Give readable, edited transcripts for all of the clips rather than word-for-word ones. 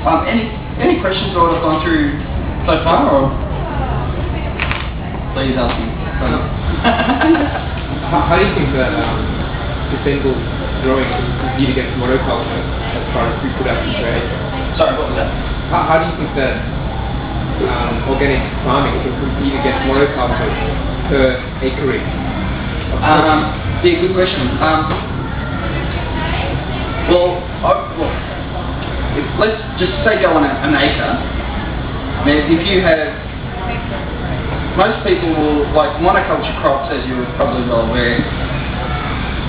Any questions on what I've gone through so far, or please ask me. How do you think that sustainable growing can compete against monoculture as far as reproduction trade? Sorry, what was that? How do you think that organic farming can compete against monoculture per acreage? Yeah, good question. Let's just say go on an acre. Now, if you have, most people will, like monoculture crops, as you're probably well aware,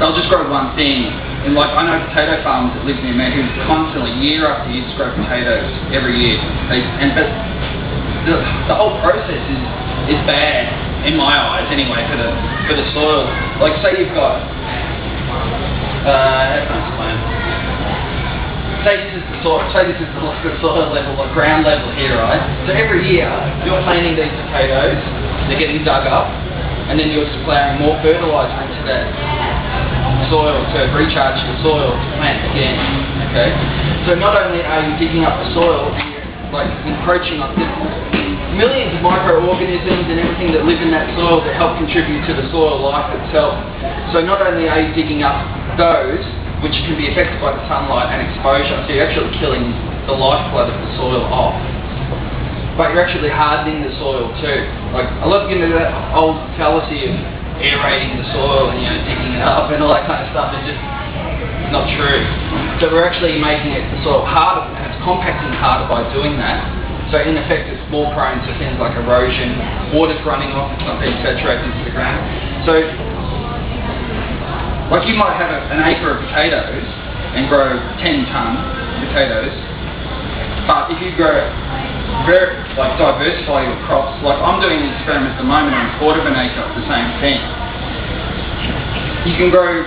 they'll just grow one thing. And like, I know potato farmers that live near me who constantly, year after year, just grow potatoes every year. But the whole process is bad, in my eyes anyway, for the soil. Like, say you've got, how can I explain? Say this is the soil level, like ground level here, right? So every year you're planting these potatoes, they're getting dug up, and then you're supplying more fertiliser into that soil to recharge the soil to plant again. Okay? So not only are you digging up the soil and you're like encroaching on millions of microorganisms and everything that live in that soil that help contribute to the soil life itself. So not only are you digging up those, which can be affected by the sunlight and exposure, so you're actually killing the lifeblood of the soil off, but you're actually hardening the soil too. Like, I love getting into that old fallacy of aerating the soil and, you know, digging it up and all that kind of stuff. It's just not true. So we're actually making the soil harder, and it's compacting harder by doing that. So in effect, it's more prone to things like erosion, water's running off, it's not being saturated into the ground. So, like, you might have an acre of potatoes and grow 10 tonne potatoes, but if you grow diversify your crops, like I'm doing an experiment at the moment on a quarter of an acre of the same thing. You can grow,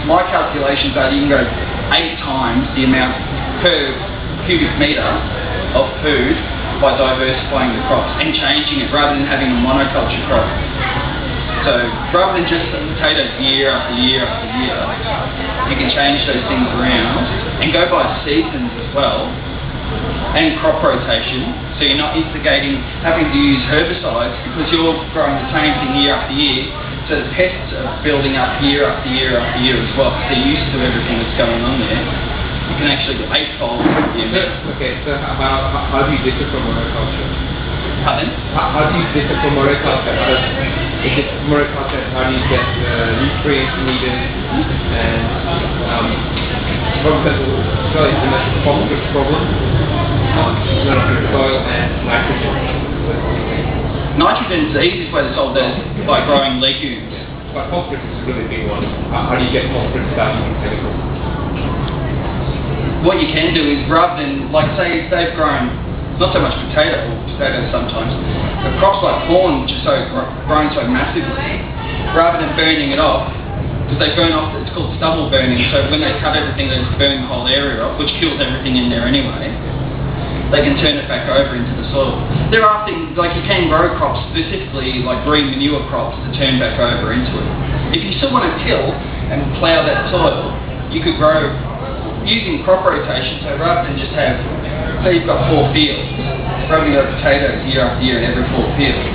my calculations are you can grow 8 times the amount per cubic metre of food by diversifying the crops and changing it rather than having a monoculture crop. So rather than just potatoes year after year after year, you can change those things around and go by seasons as well, and crop rotation, so you're not instigating having to use herbicides because you're growing the same thing year after year, so the pests are building up year after year after year as well because they're used to everything that's going on there. You can actually get 8-fold the amount. Okay, so how do you differ from monoculture? Pardon? How do you differ from monoculture? Is it monoculture, how do you get nutrients needed, and for example, soil is a phosphorus problem, soil and nitrogen. Nitrogen is the easiest way to solve that is by growing legumes. But phosphorus is a really big one. How do you get phosphorus without using chemicals? What you can do is, rather than, like say they've grown, not so much potatoes sometimes, but crops like corn, which are grown so massively, rather than burning it off, because they burn off, it's called stubble burning, so when they cut everything they just burn the whole area off, which kills everything in there anyway, they can turn it back over into the soil. There are things, like you can grow crops specifically, like green manure crops, to turn back over into it. If you still want to till and plough that soil, you could grow using crop rotation, so rather than just have, say you've got 4 fields, rather than go potatoes year after year in every 4 fields,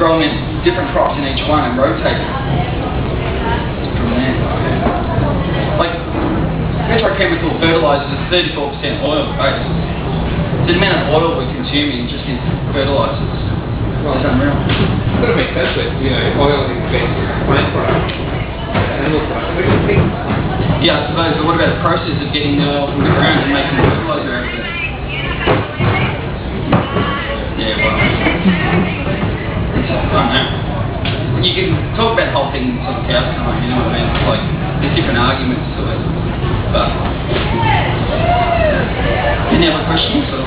grow them in different crops in each one and rotate it from there. Like, petrochemical fertilisers are 34% oil based. The amount of oil we're consuming just in fertilisers is unreal. It's got to make sense with, you know, oil is based on plant products, animal products. What do you think? Yeah, I suppose, but what about the process of getting the oil from the ground and making fertiliser out of it? Yeah, well, I don't know. You can talk about the whole thing sort of outcome, you know what I mean? It's like, there's different arguments to it. But, any other questions? Or?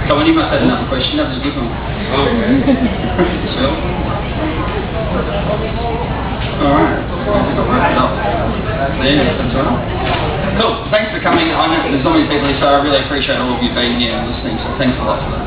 Come on, you must have another question. That was a good one. Oh, okay. Sure. Alright. Yeah, that's all right. Cool. Thanks for coming. I know there's not many people here, so I really appreciate all of you being here and listening, so thanks a lot for that.